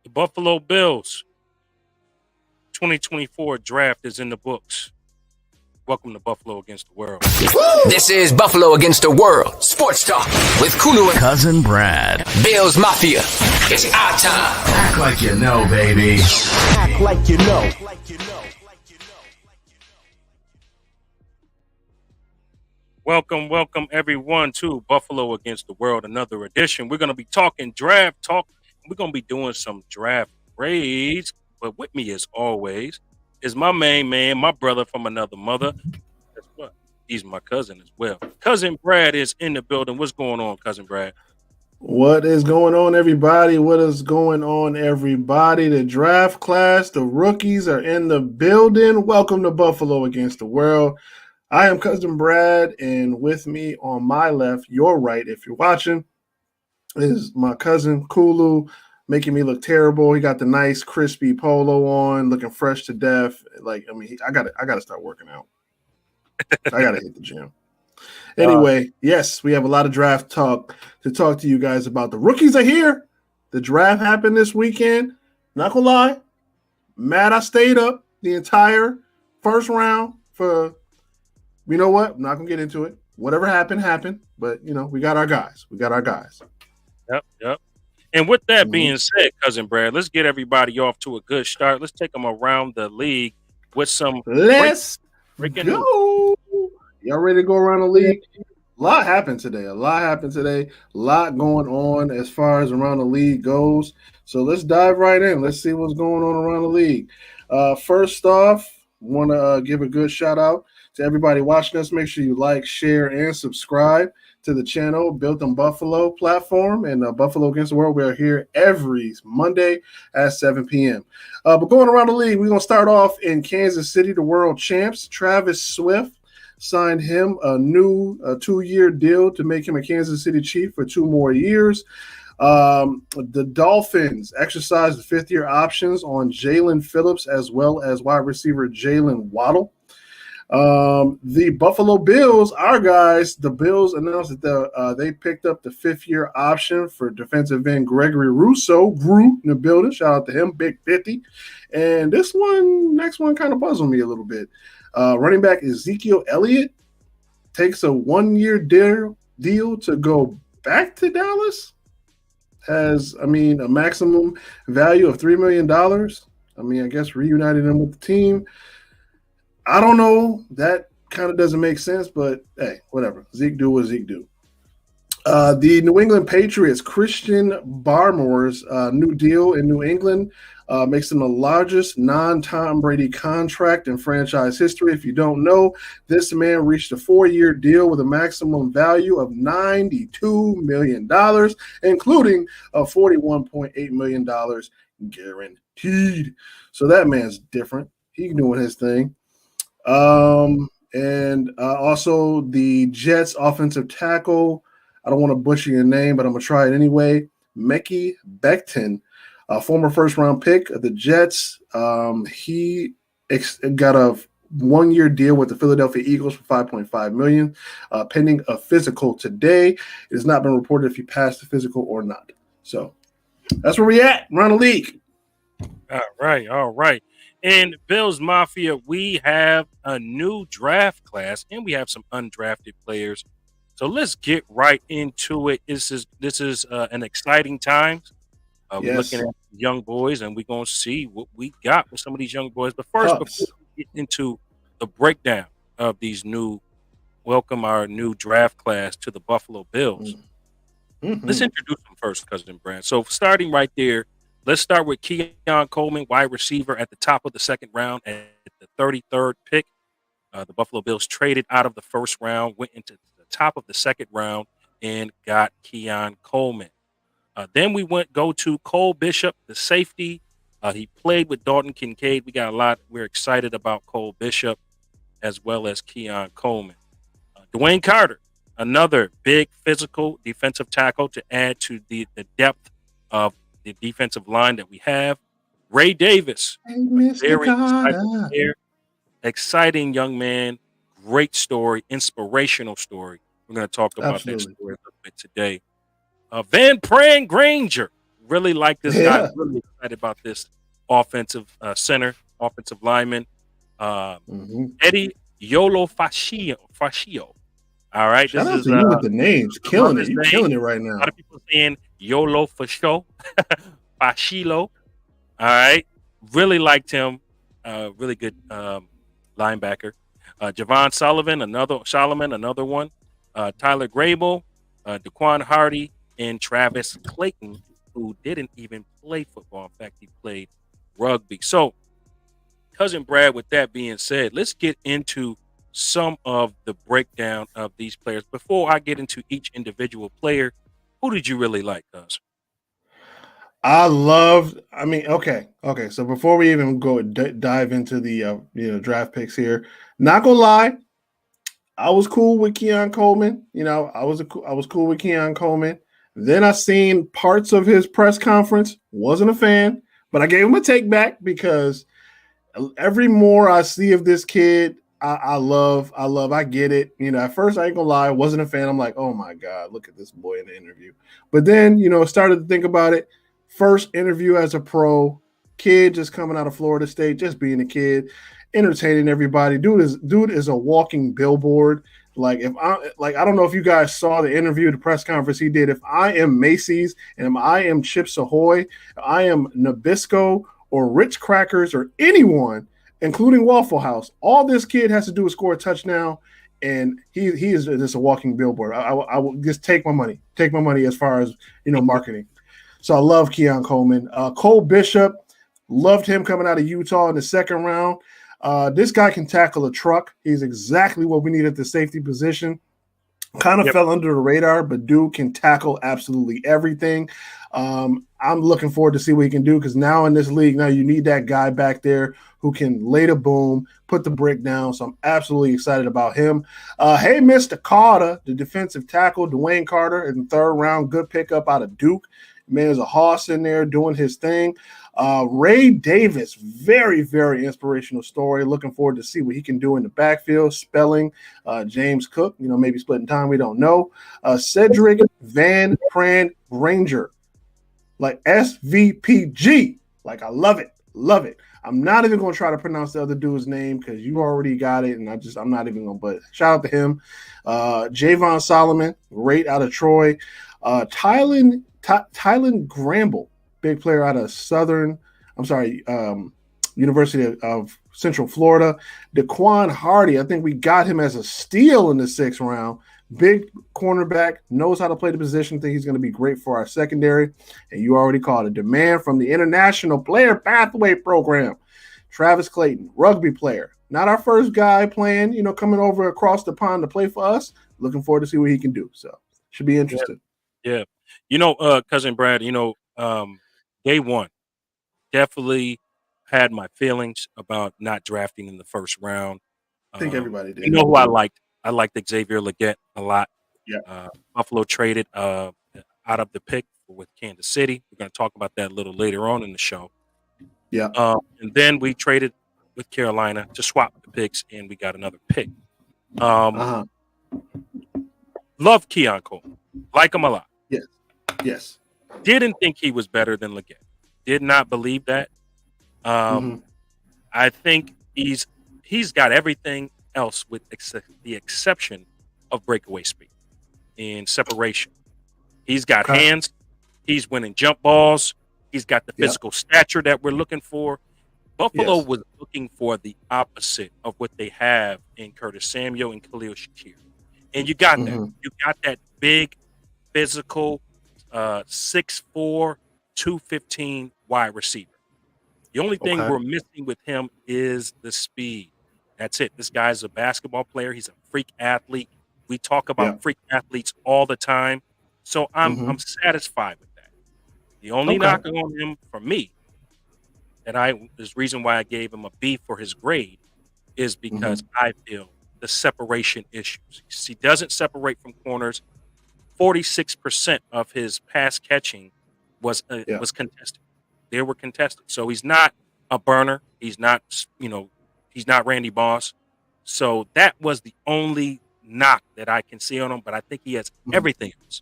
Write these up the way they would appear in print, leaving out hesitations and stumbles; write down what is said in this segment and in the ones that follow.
The Buffalo Bills 2024 draft is in the books. Welcome to Buffalo Against the World. This is Buffalo Against the World Sports Talk with Kulu and Cousin Brad. Bills Mafia. It's our time. Act like you know, baby. Act like you know. Welcome everyone to Buffalo Against the World, another edition. We're going to be talking draft talk. We're going to be doing some draft grades. But with me, as always, is my main man, my brother from another mother. Guess what? He's my cousin as well. Cousin Brad is in the building. What's going on, Cousin Brad? What is going on, everybody? What is going on, everybody? The draft class, the rookies are in the building. Welcome to Buffalo Against the World. I am Cousin Brad, and with me on my left, your right, if you're watching, is my cousin Kulu, making me look terrible. He got the nice, crispy polo on, looking fresh to death. I gotta start working out. I gotta hit the gym. Anyway, yes, we have a lot of draft talk to talk to you guys about. The rookies are here. The draft happened this weekend. Not gonna lie, mad I stayed up the entire first round for. You know what? I'm not gonna get into it. Whatever happened, happened. But we got our guys. Yep. And with that being said, Cousin Brad, let's get everybody off to a good start. Let's take them around the league with some. Let's go. Y'all ready to go around the league? A lot happened today. A lot going on as far as around the league goes. So let's dive right in. Let's see what's going on around the league. First off, want to give a good shout out to everybody watching us. Make sure you like, share, and subscribe to the channel Built in Buffalo platform and Buffalo Against the World. We're here every Monday at 7 p.m. But going around the league, we're going to start off in Kansas City, the world champs. Travis Swift signed him a new 2-year deal to make him a Kansas City Chief for 2 more years. The Dolphins exercised the 5th-year options on Jalen Phillips as well as wide receiver Jalen Waddle. The Buffalo Bills, our guys, the Bills announced that they picked up the 5th-year option for defensive end Gregory Rousseau. Grew in the building. Shout out to him, Big 50. And next one kind of puzzled me a little bit. Running back Ezekiel Elliott takes a 1-year deal to go back to Dallas. Has, a maximum value of $3 million. I guess reunited him with the team. I don't know. That kind of doesn't make sense, but hey, whatever. Zeke do what Zeke do. The New England Patriots, Christian Barmore's new deal in New England makes him the largest non-Tom Brady contract in franchise history. If you don't know, this man reached a 4-year deal with a maximum value of $92 million, including a $41.8 million guaranteed. So that man's different. He's doing his thing. And also the Jets offensive tackle. I don't want to butcher your name, but I'm going to try it anyway. Mekhi Becton, a former first-round pick of the Jets. He got a 1-year deal with the Philadelphia Eagles for $5.5 million, pending a physical today. It has not been reported if he passed the physical or not. So that's where we at around the league. All right. In Bills Mafia, we have a new draft class and we have some undrafted players. So let's get right into it. This is an exciting time. We're looking at young boys, and we're going to see what we got with some of these young boys. But first, before we get into the breakdown of welcome our new draft class to the Buffalo Bills. Mm-hmm. Let's introduce them first, Cousin Brad. So starting right there, let's start with Keon Coleman, wide receiver at the top of the 2nd round at the 33rd pick. The Buffalo Bills traded out of the 1st round, went into the top of the 2nd round, and got Keon Coleman. Then we go to Cole Bishop, the safety. He played with Dalton Kincaid. We're excited about Cole Bishop as well as Keon Coleman. Dwayne Carter, another big physical defensive tackle to add to the depth of the defensive line that we have. Ray Davis, very exciting young man, great story, inspirational story. We're going to talk about that story a little bit today. Van Pran Granger, Really like this guy. Yeah. Really excited about this offensive offensive lineman, uh, hmm Eddie Yolo Fascio. All right, Shout this out is to you with the names, I love killing it. his You name. killing it right A lot now. of people saying YOLO for show, Fascilo. All right, really liked him. Really good linebacker. Javon Solomon, another one. Tyler Grable, Daquan Hardy, and Travis Clayton, who didn't even play football. In fact, he played rugby. So, cousin Brad, with that being said, let's get into some of the breakdown of these players. Before I get into each individual player, who did you really like, cuz? I mean, okay. So before we even go dive into the draft picks here, not gonna lie, I was cool with Keon Coleman. I was cool with Keon Coleman. Then I seen parts of his press conference. Wasn't a fan, but I gave him a take back because every more I see of this kid, I love. I get it. At first I ain't gonna lie, I wasn't a fan. I'm like, oh my god, look at this boy in the interview. But then started to think about it. First interview as a pro, kid just coming out of Florida State, just being a kid, entertaining everybody. Dude is a walking billboard. I don't know if you guys saw the interview, the press conference he did. If I am Macy's and if I am Chips Ahoy, I am Nabisco or Ritz Crackers or anyone, including Waffle House, all this kid has to do is score a touchdown, and he is just a walking billboard. I will just take my money as far as marketing. So I love Keon Coleman. Cole Bishop, loved him coming out of Utah in the second round. This guy can tackle a truck. He's exactly what we need at the safety position. Kind of Yep. fell under the radar, but dude can tackle absolutely everything. I'm looking forward to see what he can do because now in this league, now you need that guy back there who can lay the boom, put the brick down. So I'm absolutely excited about him. Hey, Mr. Carter, the defensive tackle, Dwayne Carter in the third round, good pickup out of Duke. Man, there's a hoss in there doing his thing. Ray Davis, very, very inspirational story. Looking forward to see what he can do in the backfield, spelling James Cook, maybe splitting time. We don't know. Cedric Van Pran Granger, like SVPG. Like, I love it. Love it. I'm not even going to try to pronounce the other dude's name because you already got it, and I'm not even going to, but shout out to him. Javon Solomon, great out of Troy. Tylen Gramble, big player out of University of Central Florida. Daquan Hardy, I think we got him as a steal in the sixth round. Big cornerback, knows how to play the position. Think he's going to be great for our secondary. And you already called it. Demand from the International Player Pathway Program. Travis Clayton, rugby player. Not our first guy playing, coming over across the pond to play for us. Looking forward to see what he can do. So should be interesting. Yeah. Cousin Brad, day one, definitely had my feelings about not drafting in the first round. I think everybody You did. know who I liked? I liked Xavier Leggett a lot. Yeah. Buffalo traded out of the pick with Kansas City. We're going to talk about that a little later on in the show. Yeah. And then we traded with Carolina to swap the picks, and we got another pick. Love Keon Cole. Like him a lot. Yes. Didn't think he was better than Leggett. Did not believe that. I think he's got everything else with the exception of breakaway speed and separation. He's got hands. He's winning jump balls. He's got the physical stature that we're looking for. Buffalo was looking for the opposite of what they have in Curtis Samuel and Khalil Shakir. And you got that. You got that big, physical, 6'4", 215 wide receiver. The only thing we're missing with him is the speed. That's it. This guy's a basketball player. He's a freak athlete. We talk about freak athletes all the time. So I'm satisfied with that. The only knock on him for me this reason why I gave him a B for his grade is because I feel the separation issues. He doesn't separate from corners. 46% of his pass catching was contested. They were contested. So he's not a burner. He's not, he's not Randy Moss. So that was the only knock that I can see on him. But I think he has everything else.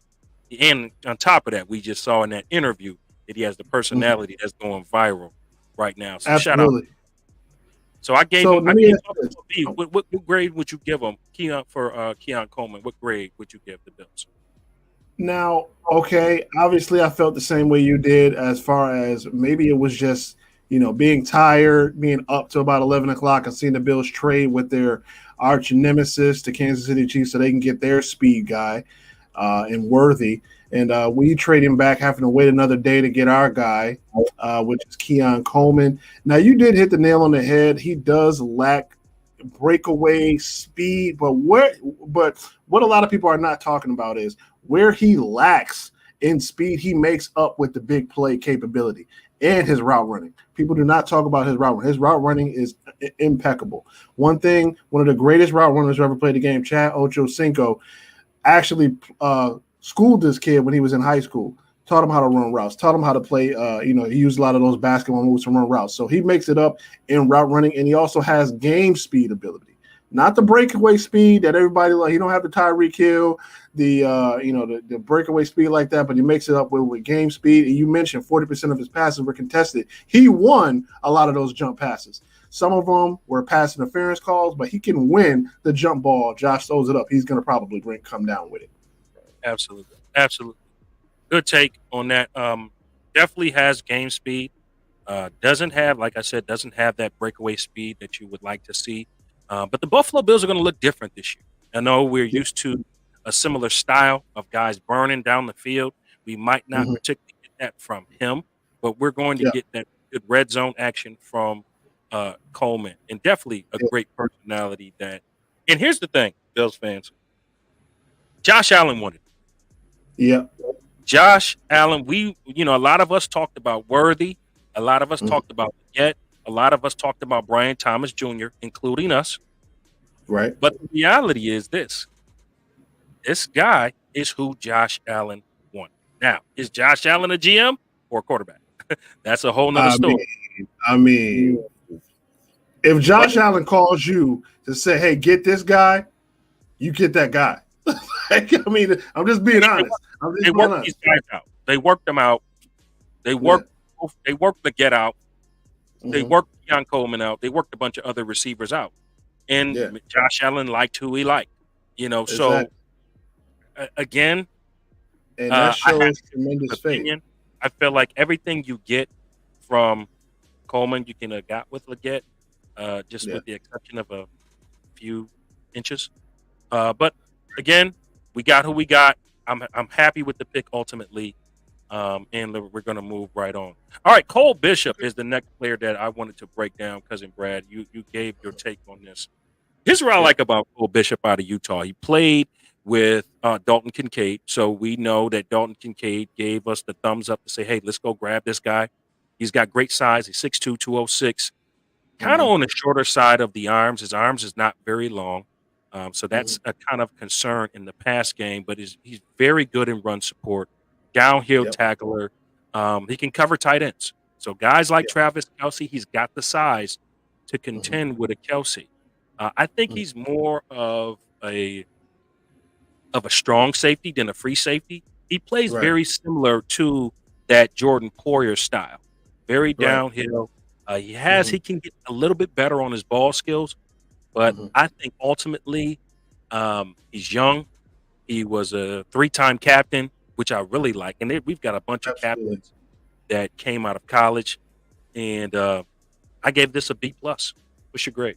And on top of that, we just saw in that interview, that he has the personality that's going viral right now. So shout out. Absolutely. So I gave So him. I let me gave ask him you this. a B. What grade would you give him, Keon, for Keon Coleman? What grade would you give the Bills? Now, okay, obviously I felt the same way you did as far as maybe it was just, being tired, being up to about 11 o'clock and seeing the Bills trade with their arch nemesis, the Kansas City Chiefs, so they can get their speed guy and Worthy. And we trade him back, having to wait another day to get our guy, which is Keon Coleman. Now, you did hit the nail on the head. He does lack breakaway speed, but what a lot of people are not talking about is where he lacks in speed, he makes up with the big play capability and his route running. People do not talk about his route running. His route running is impeccable. One of the greatest route runners who ever played the game, Chad Ochocinco, actually schooled this kid when he was in high school, taught him how to run routes, taught him how to play. He used a lot of those basketball moves to run routes. So he makes it up in route running, and he also has game speed ability. Not the breakaway speed that everybody like. He don't have the Tyreek Hill, the breakaway speed like that, but he makes it up with game speed. And you mentioned 40% of his passes were contested. He won a lot of those jump passes. Some of them were pass interference calls, but he can win the jump ball. Josh throws it up. He's going to probably come down with it. Absolutely, absolutely. Good take on that. Definitely has game speed. Doesn't have, like I said, doesn't have that breakaway speed that you would like to see. But the Buffalo Bills are going to look different this year. I know we're used to a similar style of guys burning down the field. We might not particularly get that from him, but we're going to get that good red zone action from Coleman, and definitely a great personality. And here's the thing, Bills fans. Josh Allen wanted. Yeah. Josh Allen, a lot of us talked about Worthy. A lot of us talked about Get. A lot of us talked about Brian Thomas Jr., including us. Right. But the reality is this. This guy is who Josh Allen wanted. Now, is Josh Allen a GM or a quarterback? That's a whole nother story. I mean, if Josh Allen calls you to say, hey, get this guy, you get that guy. I'm just being honest. They worked these guys out. They worked them out. They worked the Get out. They worked Keon Coleman out. They worked a bunch of other receivers out. And Josh Allen liked who he liked. So again, and that shows tremendous faith. I feel like everything you get from Coleman, you can have got with Leggett, with the exception of a few inches. But again, we got who we got. I'm happy with the pick ultimately, and we're going to move right on. All right, Cole Bishop is the next player that I wanted to break down. Cousin Brad, you gave your take on this. Here's what I like about Cole Bishop out of Utah. He played with Dalton Kincaid, so we know that Dalton Kincaid gave us the thumbs up to say, hey, let's go grab this guy. He's got great size. He's 6'2", 206. Kind of on the shorter side of the arms. His arms is not very long. So that's a kind of concern in the pass game, but he's very good in run support, downhill tackler. He can cover tight ends. So guys like Travis Kelce, he's got the size to contend with a Kelce. I think he's more of a strong safety than a free safety. He plays very similar to that Jordan Poyer style, very downhill. He can get a little bit better on his ball skills, but I think ultimately he's young. He was a 3-time captain, which I really like. And we've got a bunch of captains that came out of college. And I gave this a B+. What's your grade?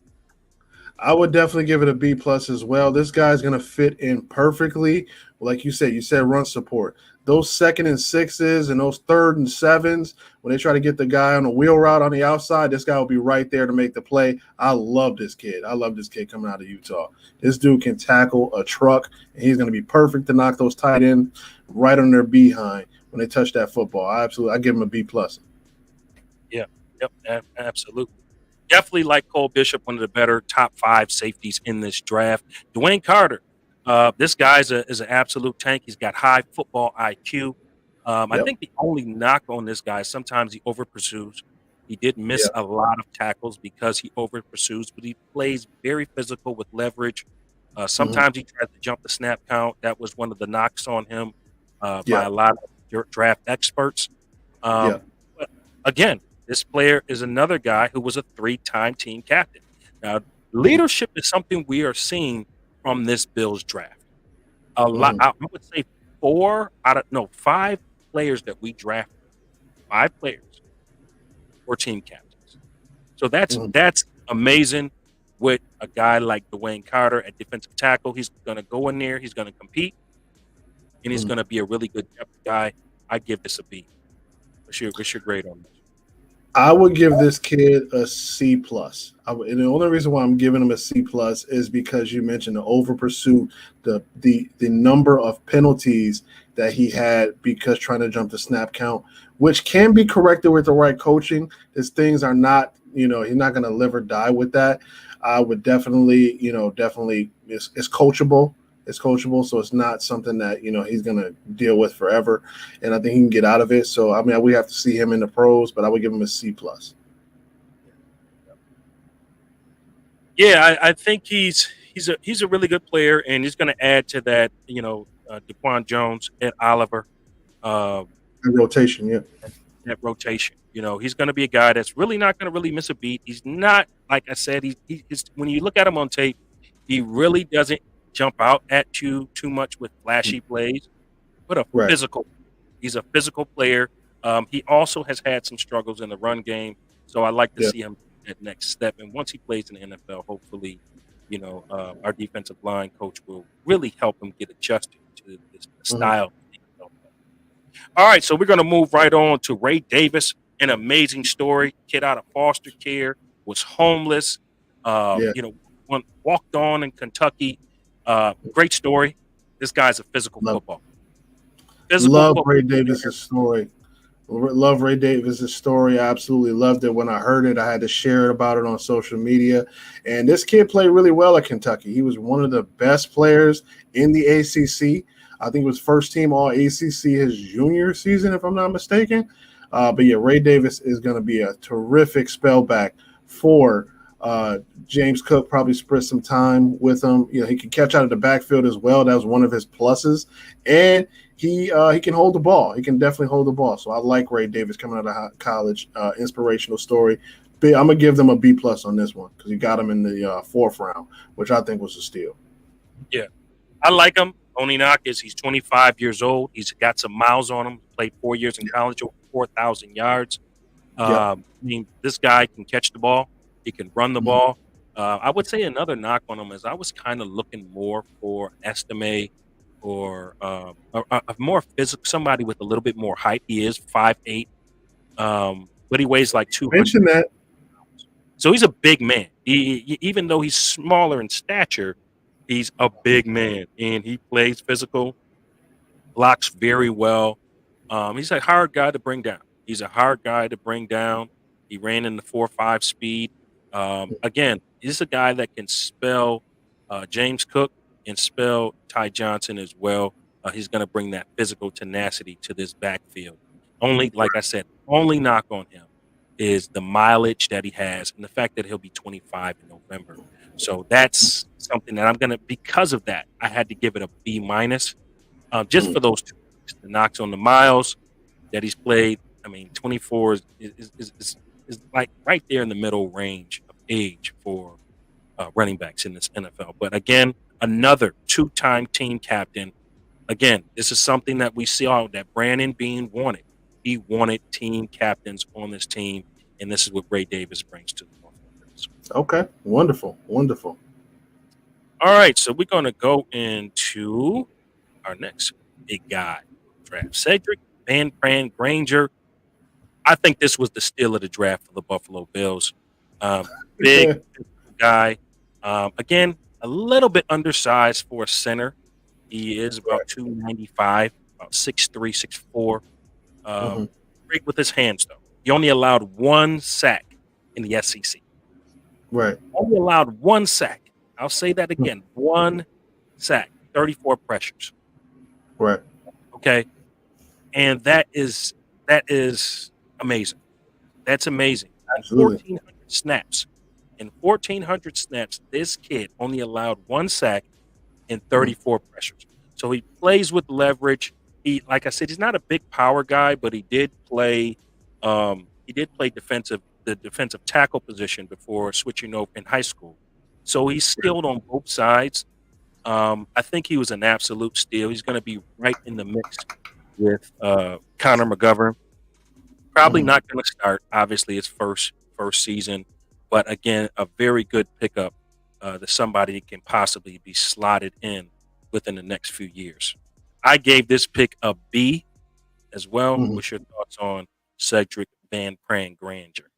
I would definitely give it a B+ as well. This guy's going to fit in perfectly. Like you said run support. Those 2nd and 6s and those 3rd and 7s, when they try to get the guy on a wheel route on the outside, this guy will be right there to make the play. I love this kid. I love this kid coming out of Utah. This dude can tackle a truck, and he's going to be perfect to knock those tight ends right on their behind when they touch that football. I give him a B+. Yeah, absolutely. Definitely like Cole Bishop, one of the better top 5 safeties in this draft. Dwayne Carter, this guy is an absolute tank. He's got high football IQ. I think the only knock on this guy is sometimes he over pursues. He did miss a lot of tackles because he over pursues, but he plays very physical with leverage. Sometimes he tries to jump the snap count. That was one of the knocks on him by a lot of draft experts. Yeah. But again, this player is another guy who was a 3-time team captain. Now, leadership is something we are seeing from this Bills draft. A lot, Mhm. I would say 5 players that we drafted, 5 players were team captains. So Mhm. that's amazing with a guy like Dwayne Carter at defensive tackle. He's going to go in there, he's going to compete, and he's Mhm. going to be a really good depth guy. I give this a B. What's your grade on this? I would give this kid a C plus. And the only reason why I'm giving him a C plus is because you mentioned the over pursuit, the number of penalties that he had because trying to jump the snap count, which can be corrected with the right coaching. His things are not, he's not going to live or die with that. I would definitely, definitely it's coachable. It's coachable, so it's not something that he's going to deal with forever, and I think he can get out of it. So I mean, we have to see him in the pros, but I would give him a C plus. Yeah, I think he's a really good player, and he's going to add to that. Daquan Jones and Oliver, uh, Rotation, yeah. that rotation. He's going to be a guy that's really not going to really miss a beat. He's not, like I said, when you look at him on tape, he really doesn't jump out at you too much with flashy plays, but a Right. physical. He's a physical player. He also has had some struggles in the run game, so I like to Yeah. see him that next step. And once he plays in the NFL, hopefully, our defensive line coach will really help him get adjusted to this Mm-hmm. style. All right, so we're going to move right on to Ray Davis. An amazing story. Kid out of foster care, was homeless. Yeah. Walked on in Kentucky. Great story. This guy's a physical Love, football. Physical love football Ray player. Davis's story. Love Ray Davis's story. I absolutely loved it. When I heard it, I had to share about it on social media. And this kid played really well at Kentucky. He was one of the best players in the ACC. I think it was first team All ACC his junior season, if I'm not mistaken. But yeah, Ray Davis is going to be a terrific spellback for James Cook. Probably split some time with him. He can catch out of the backfield as well. That was one of his pluses. And he can hold the ball. He can definitely hold the ball. So I like Ray Davis coming out of college. Inspirational story. I'm gonna give them a B plus on this one because he got him in the fourth round, which I think was a steal. Yeah, I like him. Only knock is he's 25 years old. He's got some miles on him. Played 4 years in college, over 4,000 yards. Yep. This guy can catch the ball. He can run the Mhm. ball. I would say another knock on him is I was kind of looking more for estimate or a more physical, somebody with a little bit more height. He is 5'8", but he weighs like 200. Mention that. So he's a big man. Even though he's smaller in stature, he's a big man, and he plays physical, blocks very well. He's a hard guy to bring down. He's a hard guy to bring down. He ran in the 4.5 speed. Again, he's a guy that can spell James Cook and spell Ty Johnson as well. He's going to bring that physical tenacity to this backfield. Only, like I said, only knock on him is the mileage that he has and the fact that he'll be 25 in November. So that's something that I'm going to, because of that, I had to give it a B minus, just Mhm. for those two, the knocks on the miles that he's played. I mean, 24 is like right there in the middle range of age for running backs in this NFL. But again, another 2-time team captain. Again, this is something that we saw that Brandon Beane wanted. He wanted team captains on this team, and this is what Ray Davis brings to the Buffalo Bills. Okay. Wonderful. Wonderful. All right, so we're going to go into our next big guy draft, Cedric Van Pran Granger. I think this was the steal of the draft for the Buffalo Bills. Big guy. Again, a little bit undersized for a center. He is about 295, about 6'3", 6'4". Mhm. Great with his hands, though. He only allowed one sack in the SEC. Right. Only allowed one sack. I'll say that again. One sack, 34 pressures. Right. Okay. And that is amazing. That's amazing. In Absolutely. 1,400 snaps, in 1,400 snaps, this kid only allowed one sack and Mhm. 34 pressures. So he plays with leverage. like I said, he's not a big power guy, but he did play the defensive tackle position before switching over in high school. So he's skilled on both sides. I think he was an absolute steal. He's going to be right in the mix with Connor McGovern. Probably Mhm. not going to start. Obviously, his first season, but again, a very good pickup that somebody can possibly be slotted in within the next few years. I gave this pick a B as well. Mhm. What's your thoughts on Cedric Van Pran Granger?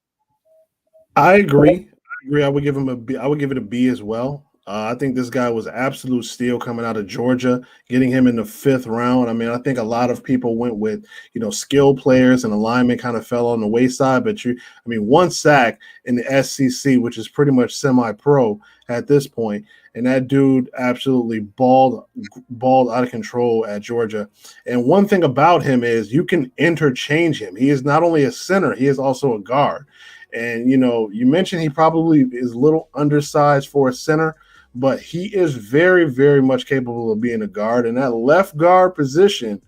I agree. I agree. I would give him a B. I would give it a B as well. I think this guy was absolute steal coming out of Georgia, getting him in the fifth round. I mean, I think a lot of people went with, skill players and alignment kind of fell on the wayside. But one sack in the SEC, which is pretty much semi-pro at this point, and that dude absolutely balled out of control at Georgia. And one thing about him is you can interchange him. He is not only a center, he is also a guard. And you mentioned he probably is a little undersized for a center, but he is very, very much capable of being a guard. And that left guard position,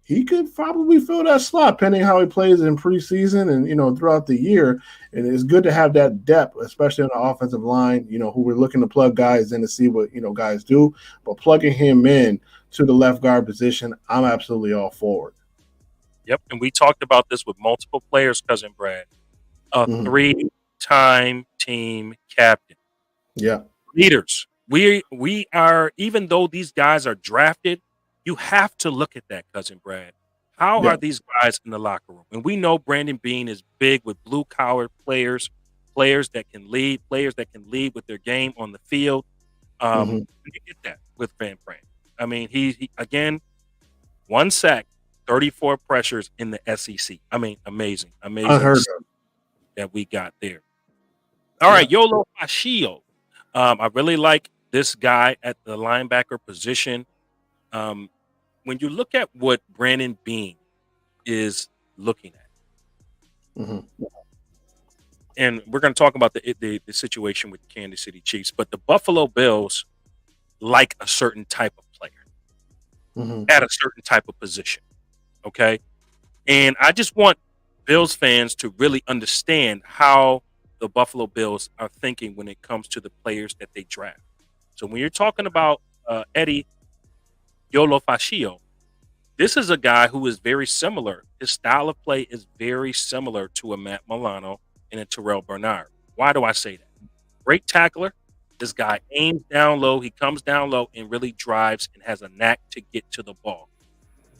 he could probably fill that slot, depending how he plays in preseason and throughout the year. And it's good to have that depth, especially on the offensive line. Who we're looking to plug guys in to see what guys do, but plugging him in to the left guard position, I'm absolutely all for it. Yep, and we talked about this with multiple players, cousin Brad. A Mhm. three-time team captain. Yeah. Leaders. We are, even though these guys are drafted, you have to look at that, cousin Brad. How are Yeah. these guys in the locker room? And we know Brandon Bean is big with blue collar players, players that can lead with their game on the field. Mhm. You get that with Van Pran. I mean, he again, one sack, 34 pressures in the SEC. I mean, amazing Unheard stuff of. that we got there. All Yeah. right, Yolo Fashio. I really like this guy at the linebacker position. Um, when you look at what Brandon Bean is looking at, Mhm. and we're going to talk about the situation with the Kansas City Chiefs, but the Buffalo Bills like a certain type of player Mhm. at a certain type of position. Okay, and I just want Bills fans to really understand how the Buffalo Bills are thinking when it comes to the players that they draft. So when you're talking about Eddie Yolo Fashio, this is a guy who is very similar. His style of play is very similar to a Matt Milano and a Terrell Bernard. Why do I say that? Great tackler. This guy aims down low. He comes down low and really drives and has a knack to get to the ball.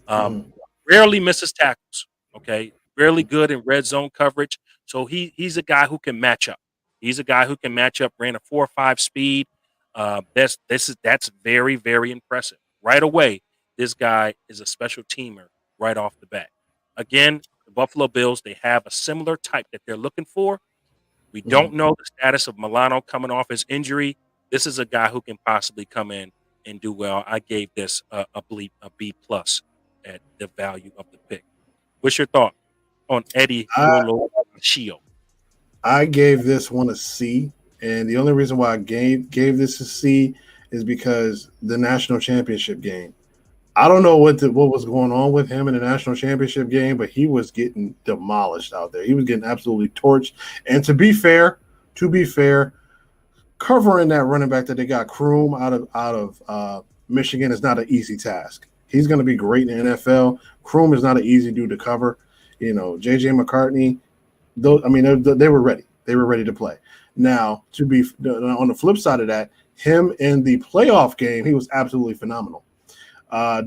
Um, Mhm. Rarely misses tackles. Okay, rarely good in red zone coverage. So he's a guy who can match up. He's a guy who can match up. Ran a 4.5 speed. That's very very impressive. Right away, this guy is a special teamer right off the bat. Again, the Buffalo Bills, they have a similar type that they're looking for. We don't Mhm. know the status of Milano coming off his injury. This is a guy who can possibly come in and do well. I gave this a B plus at the value of the pick. What's your thought on Eddie I Yolo Shio? I gave this one a C, and the only reason why I gave this a C is because the national championship game. I don't know what was going on with him in the national championship game, but he was getting demolished out there. He was getting absolutely torched. And to be fair, covering that running back that they got Kroom out of Michigan is not an easy task. He's going to be great in the NFL. Kroom is not an easy dude to cover. JJ McCartney, they were ready. They were ready to play. Now, to be on the flip side of that, him in the playoff game, he was absolutely phenomenal.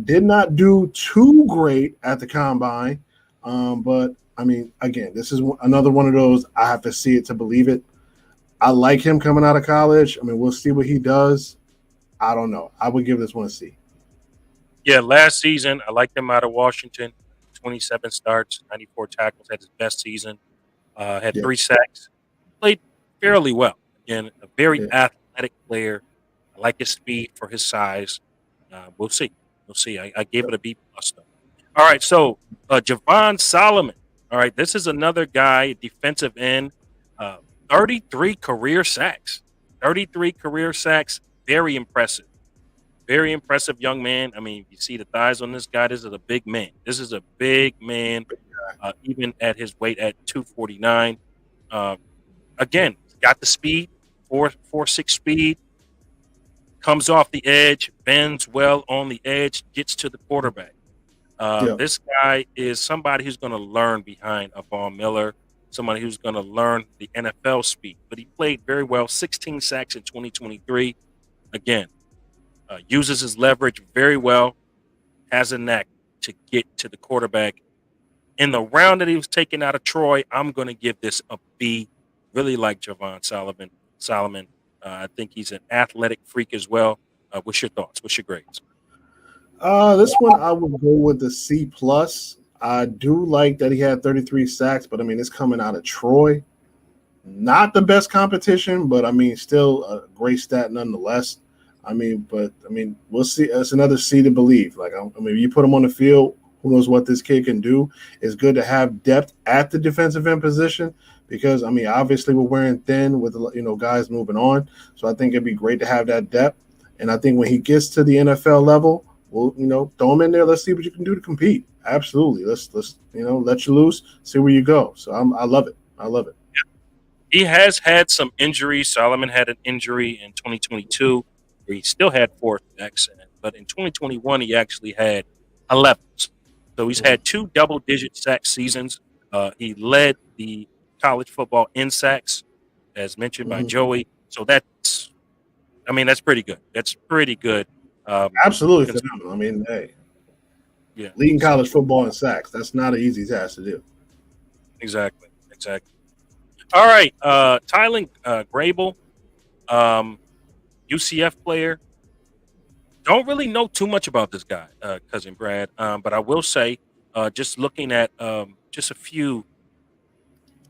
Did not do too great at the combine, but again, this is another one of those. I have to see it to believe it. I like him coming out of college. We'll see what he does. I don't know. I would give this one a C. Yeah, last season I liked him out of Washington. 27 starts, 94 tackles, had his best season. Had Yeah, 3 sacks. Played fairly well. Again, a very yeah. athletic player. I like his speed for his size. We'll see. We'll see. I gave it a B plus though. All right, so Javon Solomon. All right, this is another guy, defensive end. Uh, 33 career sacks. 33 career sacks. Very impressive. Very impressive young man. I mean, you see the thighs on this guy. This is a big man. This is a big man, even at his weight at 249. Uh, again, he's got the speed, 4.46 speed, comes off the edge, bends well on the edge, gets to the quarterback. Yeah. This guy is somebody who's going to learn behind a Von Miller, somebody who's going to learn the NFL speed. But he played very well, 16 sacks in 2023. Again, uses his leverage very well, has a knack to get to the quarterback. In the round that he was taken out of Troy, I'm going to give this a B. Really like Javon Solomon. I think he's an athletic freak as well. What's your thoughts? What's your grades? This one I would go with the C plus. I do like that he had 33 sacks, but I mean it's coming out of Troy. Not the best competition, but I mean still a great stat nonetheless. We'll see. It's another C to believe. Like you put him on the field, who knows what this kid can do? It's good to have depth at the defensive end position because obviously we're wearing thin with guys moving on. So I think it'd be great to have that depth. And I think when he gets to the NFL level, we'll throw him in there. Let's see what you can do to compete. Absolutely. Let's let you loose, see where you go. So I love it. I love it. He has had some injuries. Solomon had an injury in 2022 where he still had 4 sacks, but in 2021 he actually had 11. So he's had 2 double-digit sack seasons. He led the college football in sacks, as mentioned by Joey. So that's pretty good. That's pretty good. Absolutely phenomenal. I mean, hey, leading college football in sacks, that's not an easy task to do. Exactly. All right, Tylen Grable, UCF player. Don't really know too much about this guy, cousin Brad, but I will say, just looking at just a few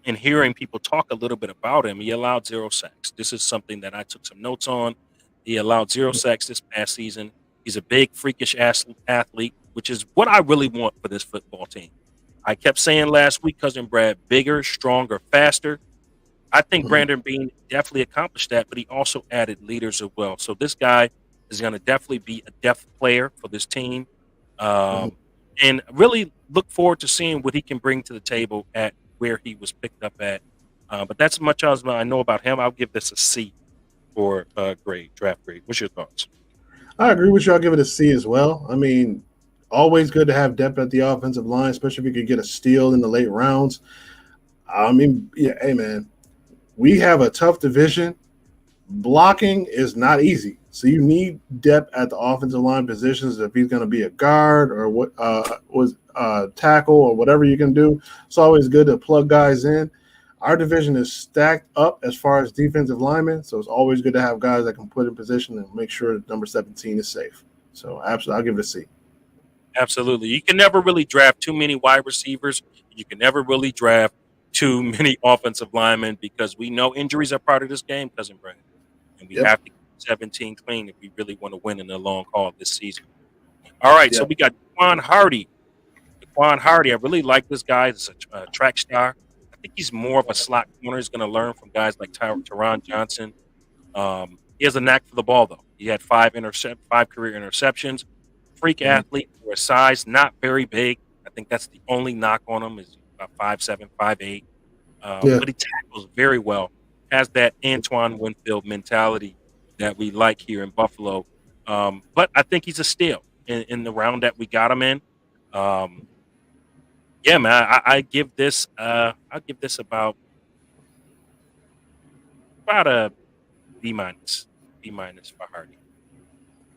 and hearing people talk a little bit about him, he allowed 0 sacks. This is something that I took some notes on. He allowed 0 sacks this past season. He's a big, freakish athlete, which is what I really want for this football team. I kept saying last week, cousin Brad, bigger, stronger, faster. I think Brandon Beane definitely accomplished that, but he also added leaders as well. So this guy is going to definitely be a depth player for this team, and really look forward to seeing what he can bring to the table at where he was picked up at. But that's as much as I know about him. I'll give this a C for draft grade. What's your thoughts? I agree with you. I'll give it a C as well. I mean, always good to have depth at the offensive line, especially if you could get a steal in the late rounds. Hey, man, we have a tough division. Blocking is not easy. So you need depth at the offensive line positions if he's going to be a guard or tackle or whatever you can do. It's always good to plug guys in. Our division is stacked up as far as defensive linemen, so it's always good to have guys that can put in position and make sure that number 17 is safe. So absolutely, I'll give it a C. Absolutely. You can never really draft too many wide receivers. You can never really draft too many offensive linemen because we know injuries are part of this game, cousin Brandon. And we have to keep 17 clean if we really want to win in the long haul this season. All right, so we got Daquan Hardy. I really like this guy. He's a track star. I think he's more of a slot corner. He's going to learn from guys like Teron Johnson. He has a knack for the ball, though. He had 5 career interceptions. Freak athlete for his size, not very big. I think that's the only knock on him is about 5'7", 5'8". But he tackles very well. Has that Antoine Winfield mentality that we like here in Buffalo. But I think he's a steal in the round that we got him in. Yeah, man, I give this. I'll give this about a B minus for Hardy.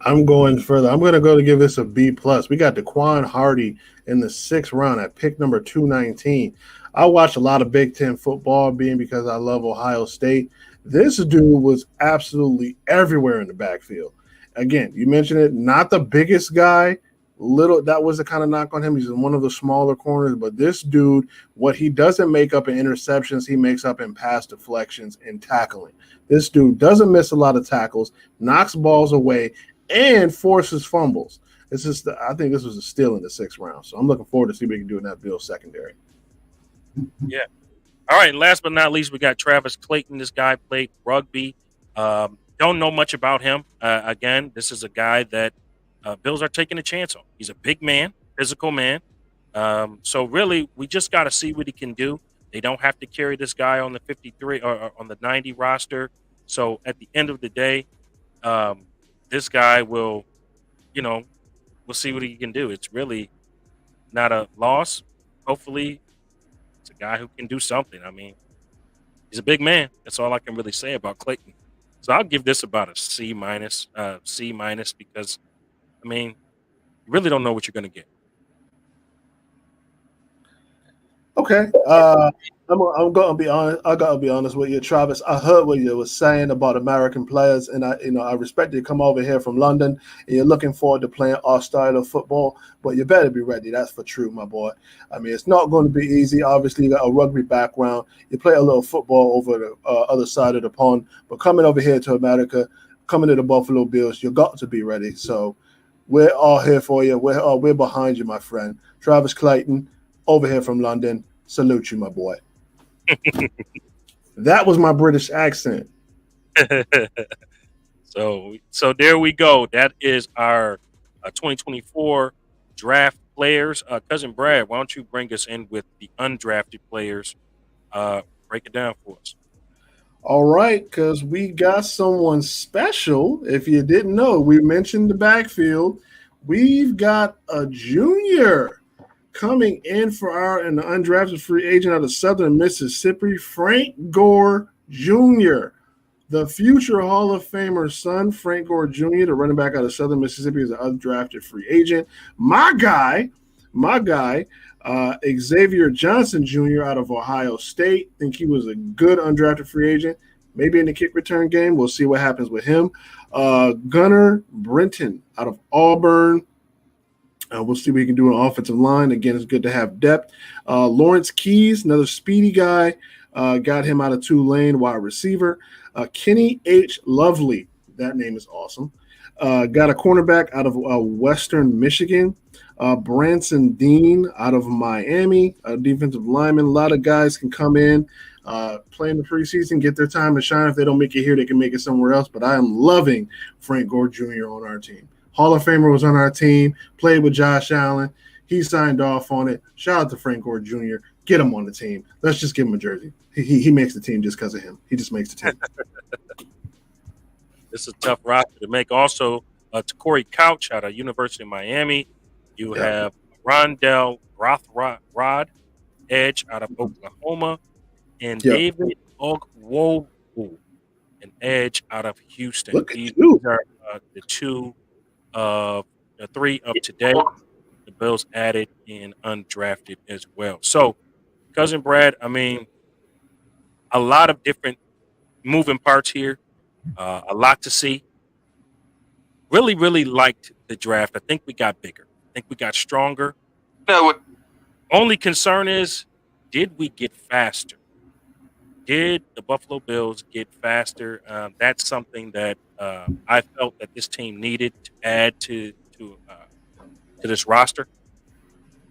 I'm going further. I'm going to go to give this a B plus. We got Daquan Hardy in the 6th round at pick number 219. I watch a lot of Big Ten football, being because I love Ohio State. This dude was absolutely everywhere in the backfield. Again, you mentioned it, not the biggest guy. That was the kind of knock on him. He's in one of the smaller corners, but this dude, what he doesn't make up in interceptions, he makes up in pass deflections and tackling. This dude doesn't miss a lot of tackles, knocks balls away, and forces fumbles. I think this was a steal in the 6th round. So I'm looking forward to see what he can do in that Bills secondary. Yeah. All right. And last but not least, we got Travis Clayton. This guy played rugby. don't know much about him. Again, this is a guy that Bills are taking a chance on. He's a big man, physical man. So really, we just got to see what he can do. They don't have to carry this guy on the 53 or on the 90 roster. So at the end of the day, this guy will, we'll see what he can do. It's really not a loss. Hopefully, it's a guy who can do something. I mean, he's a big man. That's all I can really say about Clayton. So I'll give this about a C minus, because I mean, you really don't know what you're going to get. Okay. I'm gonna be honest. I gotta be honest with you, Travis. I heard what you were saying about American players, and I respect you come over here from London, and you're looking forward to playing our style of football. But you better be ready. That's for true, my boy. I mean, it's not going to be easy. Obviously, you got a rugby background. You play a little football over the other side of the pond, but coming over here to America, coming to the Buffalo Bills, you got to be ready. So we're all here for you. We're behind you, my friend. Travis Clayton, over here from London. Salute you, my boy. That was my British accent. So there we go. That is our 2024 draft players. Cousin Brad, why don't you bring us in with the undrafted players? Break it down for us. All right, because we got someone special. If you didn't know, we mentioned the backfield. We've got a junior coming in for an undrafted free agent out of Southern Mississippi, Frank Gore Jr., the future Hall of Famer son, Frank Gore Jr., the running back out of Southern Mississippi, is an undrafted free agent. My guy, Xavier Johnson Jr. out of Ohio State. Think he was a good undrafted free agent. Maybe in the kick return game. We'll see what happens with him. Gunnar Brenton out of Auburn. We'll see what he can do on offensive line. Again, it's good to have depth. Lawrence Keys, another speedy guy. Got him out of Tulane, wide receiver. Kenny H. Lovely. That name is awesome. Got a cornerback out of Western Michigan. Branson Dean out of Miami, a defensive lineman. A lot of guys can come in, play in the preseason, get their time to shine. If they don't make it here, they can make it somewhere else. But I am loving Frank Gore Jr. on our team. Hall of Famer was on our team, played with Josh Allen. He signed off on it. Shout out to Frank Gore Jr. Get him on the team. Let's just give him a jersey. He makes the team just because of him. He just makes the team. This is a tough roster to make. Also, to Corey Couch out of University of Miami. You have Rondell Rothrod, edge out of Oklahoma, and David Ogwogu, an edge out of Houston. These are the three of today. The Bills added in undrafted as well. So, Cousin Brad, I mean, a lot of different moving parts here. A lot to see. Really, really liked the draft. I think we got bigger. I think we got stronger. Only concern is, did we get faster? Did the Buffalo Bills get faster? That's something that I felt that this team needed to add to this roster.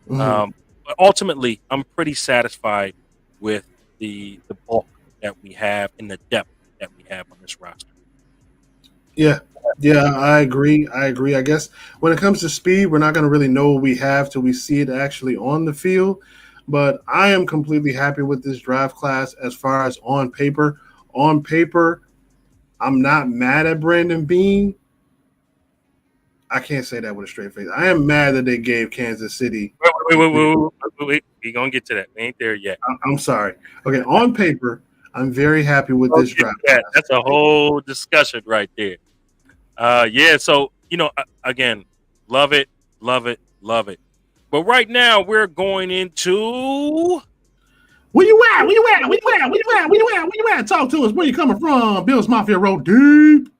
But ultimately, I'm pretty satisfied with the bulk that we have and the depth that we have on this roster. Yeah, I agree. I guess when it comes to speed, we're not going to really know what we have till we see it actually on the field. But I am completely happy with this draft class as far as on paper. On paper, I'm not mad at Brandon Beane. I can't say that with a straight face. I am mad that they gave Kansas City. Wait. We're going to get to that. We ain't there yet. I'm sorry. Okay, on paper, I'm very happy with this draft class. That's a whole discussion right there. So, again, love it. But right now, we're going into... Where you at? Talk to us. Where you coming from? Bills Mafia Roll Deep.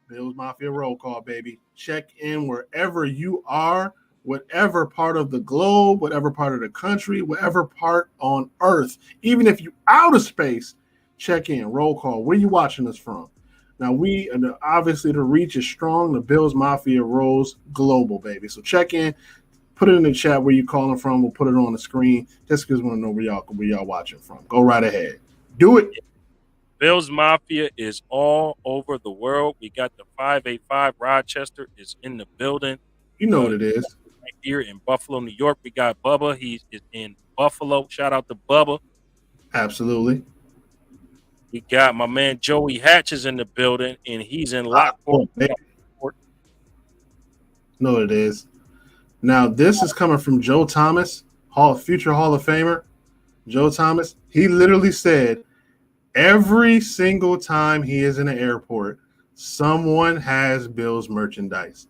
Bills Mafia Roll Call, baby. Check in wherever you are, whatever part of the globe, whatever part of the country, whatever part on earth. Even if you out of space, check in. Roll call. Where you watching us from? Now, obviously, the reach is strong. The Bills Mafia rolls global, baby. So check in. Put it in the chat where you calling from. We'll put it on the screen just because we want to know where y'all watching from. Go right ahead. Do it. Bills Mafia is all over the world. We got the 585 Rochester is in the building. You know what it is. Right here in Buffalo, New York. We got Bubba. He is in Buffalo. Shout out to Bubba. Absolutely. We got my man Joey Hatch is in the building, and he's in Oh, Lockport. baby. You know what it is. Now, this is coming from Joe Thomas, future Hall of Famer. Joe Thomas. He literally said every single time he is in an airport, someone has Bills merchandise.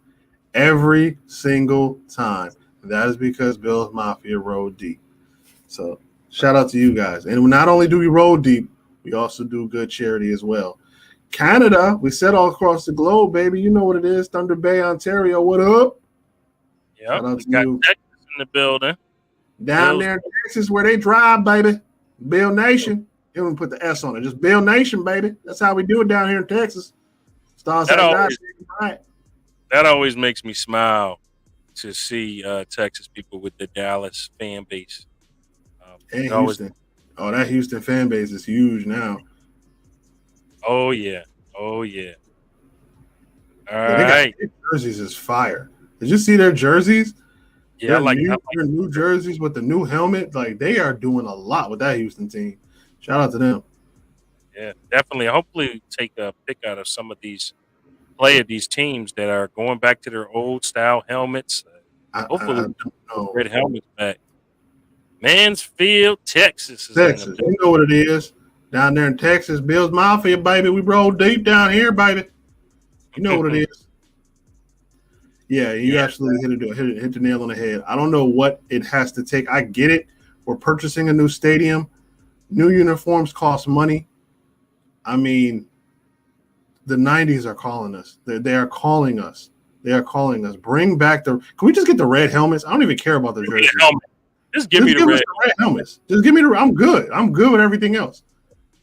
Every single time. And that is because Bills Mafia rolled deep. So shout out to you guys. And not only do we roll deep, we also do good charity as well. Canada, we said all across the globe, baby. You know what it is. Thunder Bay, Ontario. What up? Yep. Shout out We to got you. Texas in the building. Down Bills. there in Texas where they drive, baby. Bill Nation. You don't put the S on it. Just Bill Nation, baby. That's how we do it down here in Texas. Stars That like always- right. That always makes me smile to see Texas people with the Dallas fan base. And it always- Houston. Oh, that Houston fan base is huge now. Oh yeah. All Yeah, right. their jerseys is fire. Did you see their jerseys? Yeah, I like their new jerseys with the new helmet. Like they are doing a lot with that Houston team. Shout out to them. Yeah, definitely. Hopefully, take a pick out of some of these these teams that are going back to their old style helmets. Hopefully, I don't know. red helmets back. Mansfield, Texas is Texas, in the you know what it is. Down there in Texas, Bills Mafia, baby. We roll deep down here, baby. You know what it is. Yeah, you absolutely hit the nail on the head. I don't know what it has to take. I get it. We're purchasing a new stadium. New uniforms cost money. I mean, the 90s are calling us. They are calling us. They are calling us. Bring back the. Can we just get the red helmets? I don't even care about the jerseys. Just give me the red. Us the red helmets. Just give me the. I'm good. I'm good with everything else.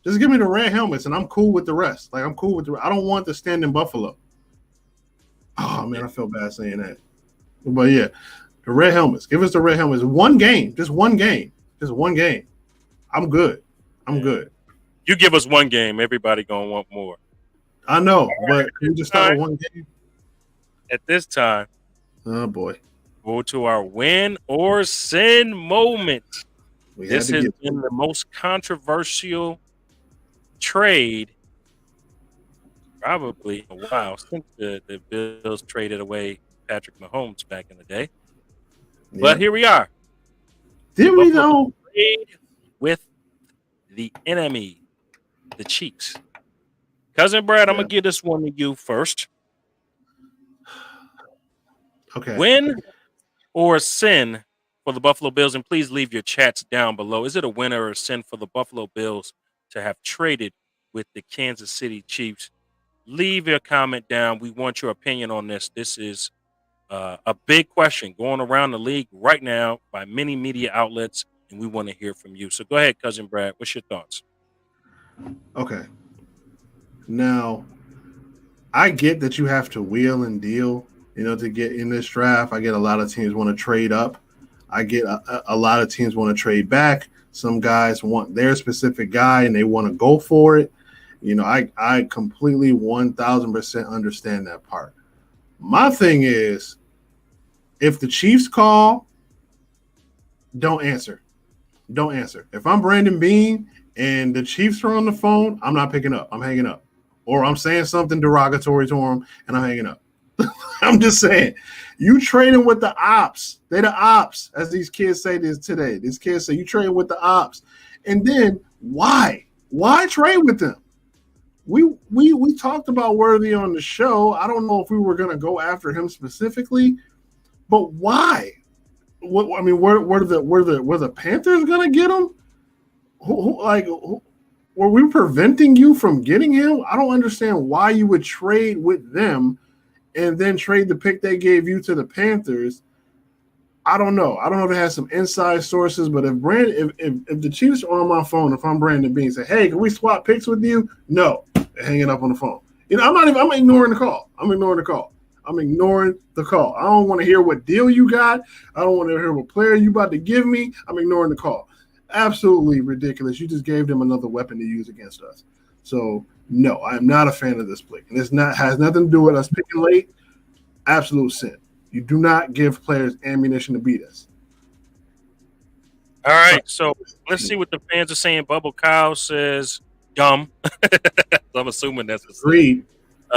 Just give me the red helmets, and I'm cool with the rest. Like I'm cool with the. I don't want to stand in Buffalo. Oh man, I feel bad saying that. But yeah, the red helmets. Give us the red helmets. One game. Just one game. Just one game. I'm good. I'm good. You give us one game, everybody gonna want more. I know, but can we just start with one game? At this time, oh boy, go to our win or sin moment. This has been the most controversial trade probably in a while since the Bills traded away Patrick Mahomes back in the day. Yeah. But here we are. Did we though? Trade with the enemy, the Chiefs. Cousin Brad, I'm going to give this one to you first. Okay. Win or sin for the Buffalo Bills? And please leave your chats down below. Is it a win or a sin for the Buffalo Bills to have traded with the Kansas City Chiefs? Leave your comment down. We want your opinion on this. This is a big question going around the league right now by many media outlets, and we want to hear from you. So go ahead, Cousin Brad. What's your thoughts? Okay. Now, I get that you have to wheel and deal, to get in this draft. I get a lot of teams want to trade up. I get a lot of teams want to trade back. Some guys want their specific guy and they want to go for it. I completely 1,000% understand that part. My thing is, if the Chiefs call, don't answer. Don't answer. If I'm Brandon Beane and the Chiefs are on the phone, I'm not picking up. I'm hanging up. Or I'm saying something derogatory to them and I'm hanging up. I'm just saying, you trading with the ops. They the ops, as these kids say this today. These kids say you trading with the ops. And then why? Why trade with them? We talked about Worthy on the show. I don't know if we were going to go after him specifically, but why? What I mean, were the Panthers going to get him? Were we preventing you from getting him? I don't understand why you would trade with them and then trade the pick they gave you to the Panthers. I don't know. I don't know if it has some inside sources, but if the Chiefs are on my phone, if I'm Brandon Beane, say, hey, can we swap picks with you? No, they're hanging up on the phone. I'm ignoring the call. I'm ignoring the call. I don't want to hear what deal you got. I don't want to hear what player you about to give me. I'm ignoring the call. Absolutely ridiculous. You just gave them another weapon to use against us. So no, I'm not a fan of this pick, and it's not has nothing to do with us picking late. Absolute sin. You do not give players ammunition to beat us. All right, so let's see what the fans are saying. Bubble Cow says dumb. I'm assuming that's a sin. Agreed.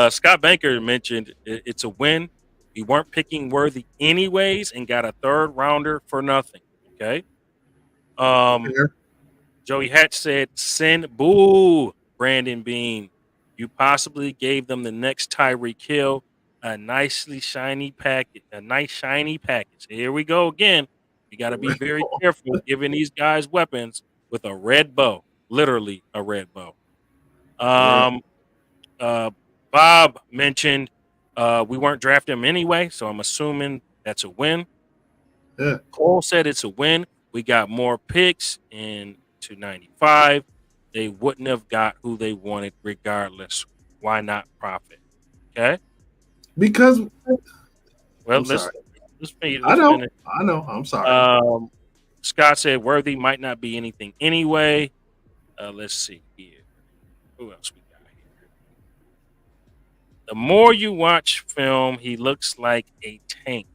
Scott Banker mentioned it's a win. We weren't picking Worthy anyways and got a third rounder for nothing. Okay. Fair. Joey Hatch said, send boo, Brandon Bean. You possibly gave them the next Tyreek Hill, a nicely shiny package, a nice shiny package. Here we go again. You got to be very careful giving these guys weapons with a red bow, literally a red bow. Yeah. Bob mentioned we weren't drafting him anyway, so I'm assuming that's a win. Yeah. Cole said it's a win. We got more picks in 295. They wouldn't have got who they wanted regardless. Why not profit? Okay. Because Well, I'm sorry. let's I know. finish. I know. I'm sorry. Scott said Worthy might not be anything anyway. Let's see here. Who else we got here? The more you watch film, he looks like a tank.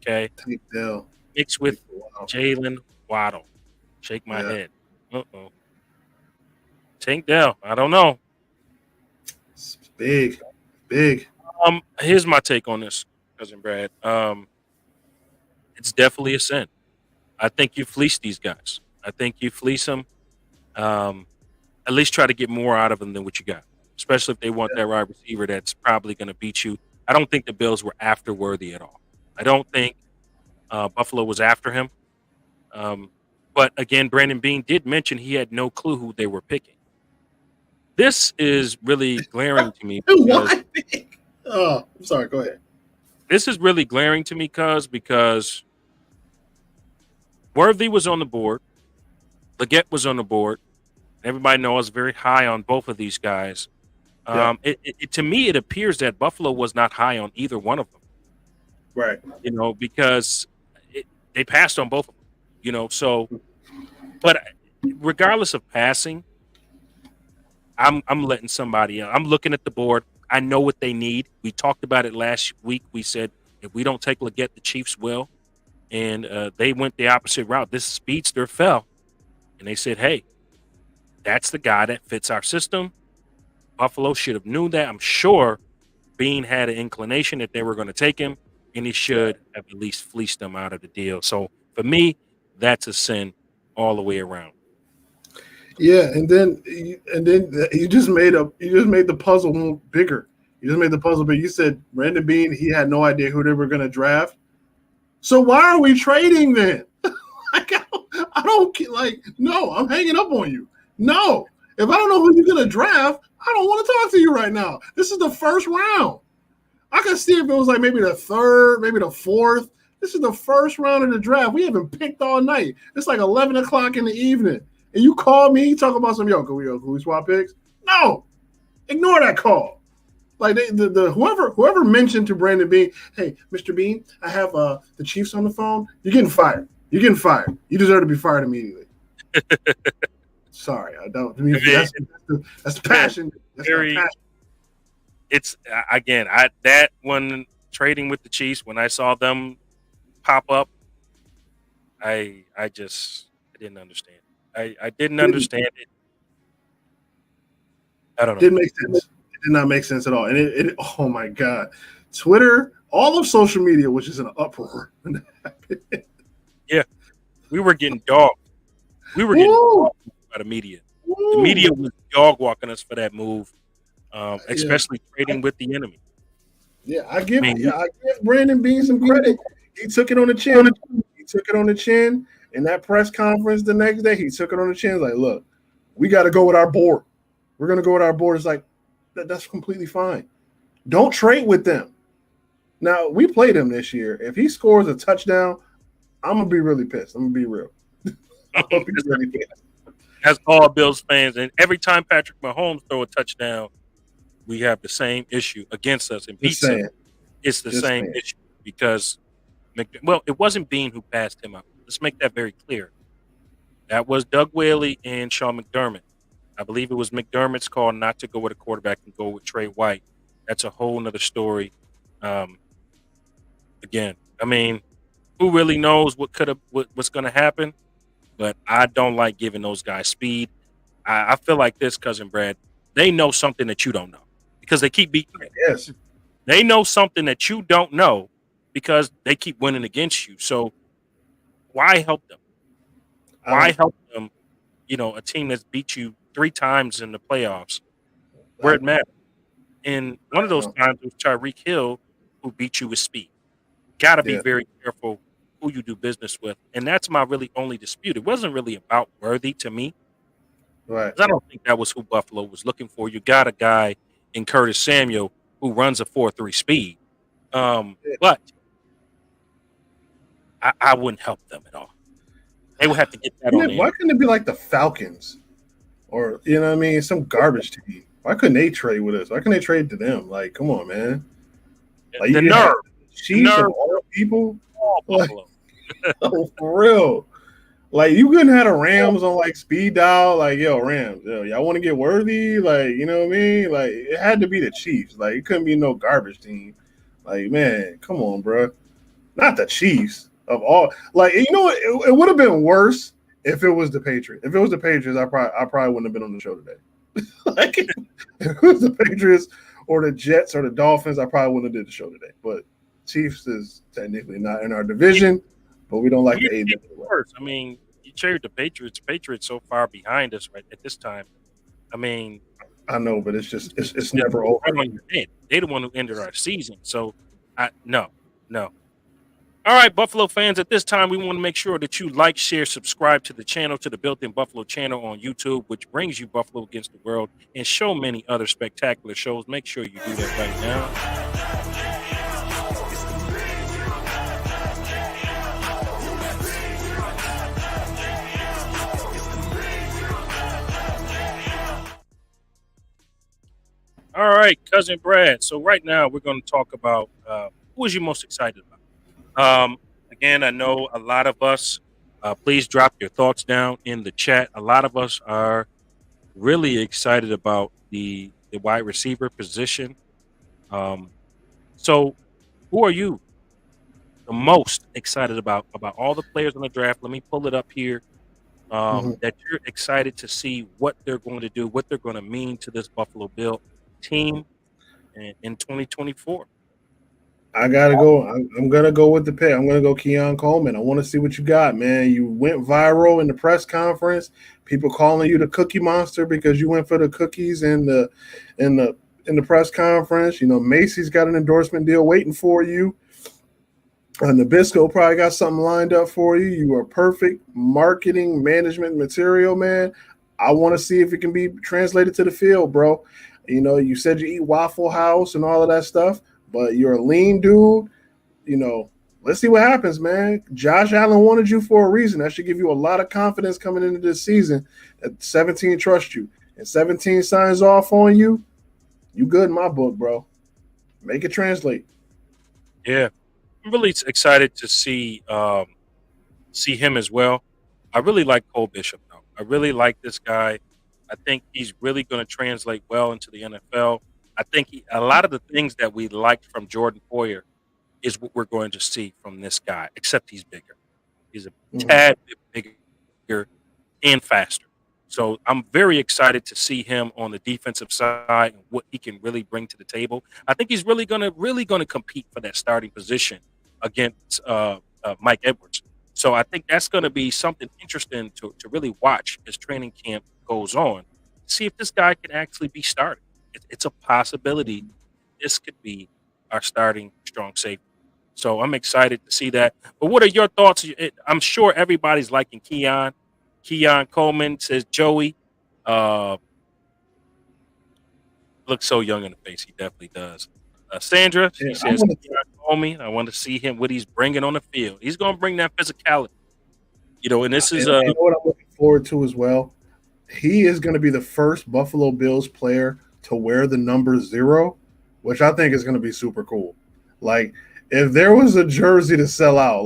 Okay. Tank Dell. Mixed with Wow. Jalen Waddle. Shake my Yeah. head. Uh-oh. Tank Dell. I don't know. It's big. Big. Here's my take on this, cousin Brad. It's definitely a sin. I think you fleece these guys. I think you fleece them. At least try to get more out of them than what you got, especially if they want that wide receiver that's probably going to beat you. I don't think the Bills were after Worthy at all. I don't think Buffalo was after him. But again, Brandon Bean did mention he had no clue who they were picking. This is really glaring to me. Why? Oh, I'm sorry. Go ahead. This is really glaring to me, because Worthy was on the board. Leggett was on the board. Everybody knows I was very high on both of these guys. To me, it appears that Buffalo was not high on either one of them. Right. Because they passed on both of them. So, but regardless of passing, I'm letting somebody else. I'm looking at the board. I know what they need. We talked about it last week. We said if we don't take Leggett, the Chiefs will. And they went the opposite route. This speedster fell. And they said, hey, that's the guy that fits our system. Buffalo should have known that. I'm sure Bean had an inclination that they were going to take him, and he should have at least fleeced them out of the deal. So for me, that's a sin all the way around. Yeah, and then you just made the puzzle bigger. You just made the puzzle bigger. You said Brandon Bean, he had no idea who they were going to draft. So why are we trading then? I don't like. No, I'm hanging up on you. No, if I don't know who you're going to draft, I don't want to talk to you right now. This is the first round. I can see if it was like maybe the third, maybe the fourth. This is the first round of the draft. We haven't picked all night. It's like 11 o'clock in the evening. And you call me, talk about some, can we swap picks? No, ignore that call. Like the whoever mentioned to Brandon Bean, hey, Mr. Bean, I have the Chiefs on the phone. You're getting fired. You're getting fired. You deserve to be fired immediately. Sorry, I don't. I mean, that's passion. That's passion. It's again, that one trading with the Chiefs, when I saw them pop up, I didn't understand. I didn't understand it. I don't know. Didn't make sense. It did not make sense at all. And it oh my God. Twitter, all of social media, which is an uproar. Yeah. We were getting dogged. We were getting dogged by the media. Woo. The media was dog walking us for that move, especially trading with the enemy. Yeah, I give Brandon Bean some credit. He took it on the chin. He took it on the chin. In that press conference the next day, he took it on the chin. Like, look, we got to go with our board. We're going to go with our board. It's like, that's completely fine. Don't trade with them. Now, we played him this year. If he scores a touchdown, I'm going to be really pissed. I'm going to be real. I'm going to be really pissed. As all Bills fans, and every time Patrick Mahomes throw a touchdown, we have the same issue against us and beats him. It's the same issue because, it wasn't Bean who passed him up. Let's make that very clear. That was Doug Whaley and Sean McDermott. I believe it was McDermott's call not to go with a quarterback and go with Trey White. That's a whole nother story. Um, again, I mean, who really knows what's going to happen? But I don't like giving those guys speed. I feel like this, cousin Brad. They know something that you don't know because they keep beating you. Yes, They know something that you don't know because they keep winning against you. So why help them? I Why don't. help them? A team that's beat you 3 times in the playoffs where I, it matters. And one of I those don't. times was Tyreek Hill, who beat you with speed. Got to be Yeah, very careful who you do business with. And that's my really only dispute. It wasn't really about Worthy to me, right. 'cause I don't think that was who Buffalo was looking for. You got a guy in Curtis Samuel who runs a 4.3 speed. But I wouldn't help them at all. They would have to get that on Why in. couldn't it be like the Falcons or you know what I mean, some garbage team? Why couldn't they trade with us? Why couldn't they trade to them? Like, come on, man. Like The you have nerve, the the Chiefs of nerve all people. of all Like, Buffalo. oh, for real. Like you couldn't have the Rams on like speed dial. Like, yo, Rams, yo, y'all want to get Worthy? Like, you know what I mean? Like, it had to be the Chiefs. Like, it couldn't be no garbage team. Like, man, come on, bro. Not the Chiefs of all. Like, you know what? It would have been worse if it was the Patriots. If it was the Patriots, I probably wouldn't have been on the show today. Like, if it was the Patriots or the Jets or the Dolphins, I probably wouldn't have did the show today. But Chiefs is technically not in our division, but we don't like You to aid them. can't get worse. I mean, you cheered the Patriots. Patriots so far behind us right at this time. I mean, I know, but it's just it's just never right over. on your head. They the one who ended our season. So no, no. All right, Buffalo fans, at this time, we want to make sure that you like, share, subscribe to the channel, to the Built in Buffalo channel on YouTube, which brings you Buffalo Against the World and so many other spectacular shows. Make sure you do that right now. All right, cousin Brad. So right now we're going to talk about who is you most excited about. Again, I know a lot of us. Please drop your thoughts down in the chat. A lot of us are really excited about the wide receiver position. Um, so, who are you the most excited about all the players in the draft? Let me pull it up here. Mhm. That you're excited to see what they're going to do, what they're going to mean to this Buffalo Bill team in 2024. I gotta go. I'm gonna go with the pick. I'm gonna go Keon Coleman. I want to see what you got, man. You went viral in the press conference. People calling you the Cookie Monster because you went for the cookies in the in the press conference. You know, Macy's got an endorsement deal waiting for you. And Nabisco probably got something lined up for you. You are perfect marketing management material, man. I want to see if it can be translated to the field, bro. You know, you said you eat Waffle House and all of that stuff, but you're a lean dude. You know, let's see what happens, man. Josh Allen wanted you for a reason. That should give you a lot of confidence coming into this season that 17 trusts you and 17 signs off on you. You good in my book, bro. Make it translate. Yeah, I'm really excited to see him as well. I really like Cole Bishop though. I really like this guy. I think he's really going to translate well into the NFL. I think a lot of the things that we liked from Jordan Poyer is what we're going to see from this guy, except he's bigger. He's a Mhm. tad bit bigger and faster. So I'm very excited to see him on the defensive side and what he can really bring to the table. I think he's really gonna compete for that starting position against Mike Edwards. So I think that's going to be something interesting to really watch as training camp goes on. See if this guy can actually be started. It's a possibility this could be our starting strong safety. So I'm excited to see that. But what are your thoughts? I'm sure everybody's liking Keon. Keon Coleman says Joey looks so young in the face. He definitely does. Sandra, Yeah, she I says want to. Keon Coleman. I want to see him what he's bringing on the field. He's going to bring that physicality. And this is And you know what I'm looking forward to as well? He is going to be the first Buffalo Bills player to wear the number 0, which I think is going to be super cool. Like, if there was a jersey to sell out,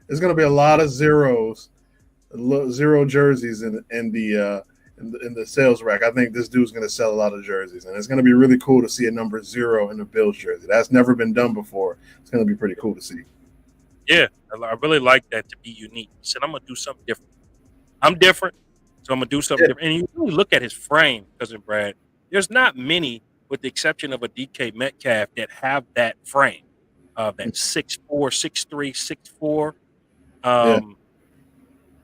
there's going to be a lot of zeros, 0 jerseys in the sales rack. I think this dude's going to sell a lot of jerseys, and it's going to be really cool to see a number 0 in the Bills jersey. That's never been done before. It's going to be pretty cool to see. Yeah, I really like that to be unique. He said, "I'm gonna do something different. I'm different, so I'm gonna do something Yeah. different." And you really look at his frame, cousin Brad. There's not many, with the exception of a DK Metcalf, that have that frame, that 6'4", 6'3", 6'4", Yeah, um,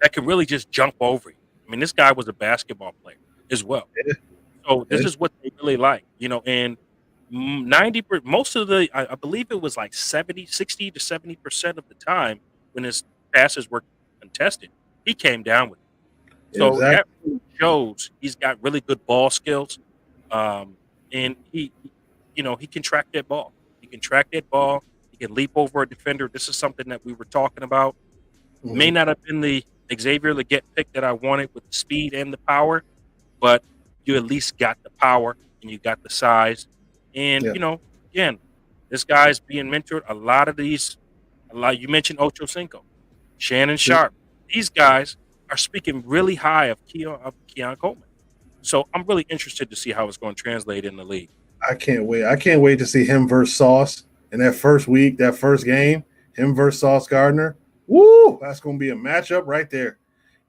that can really just jump over you. I mean, this guy was a basketball player as well. yeah, So this yeah, is what they really like, and 90 most of the I believe it was like 60 to 70% of the time when his passes were contested, he came down with it. So exactly. that really shows he's got really good ball skills. And he can track that ball. He can track that ball. He can leap over a defender. This is something that we were talking about. May Mhm. not have been the Xavier Leggett pick that I wanted with the speed and the power, but you at least got the power and you got the size. And, Yeah, again, this guy's being mentored. You mentioned Ocho Cinco, Shannon yeah. Sharp. These guys are speaking really high of Keon Coleman. So I'm really interested to see how it's going to translate in the league. I can't wait. I can't wait to see him versus Sauce in that first week, that first game. Him versus Sauce Gardner. Woo! That's going to be a matchup right there.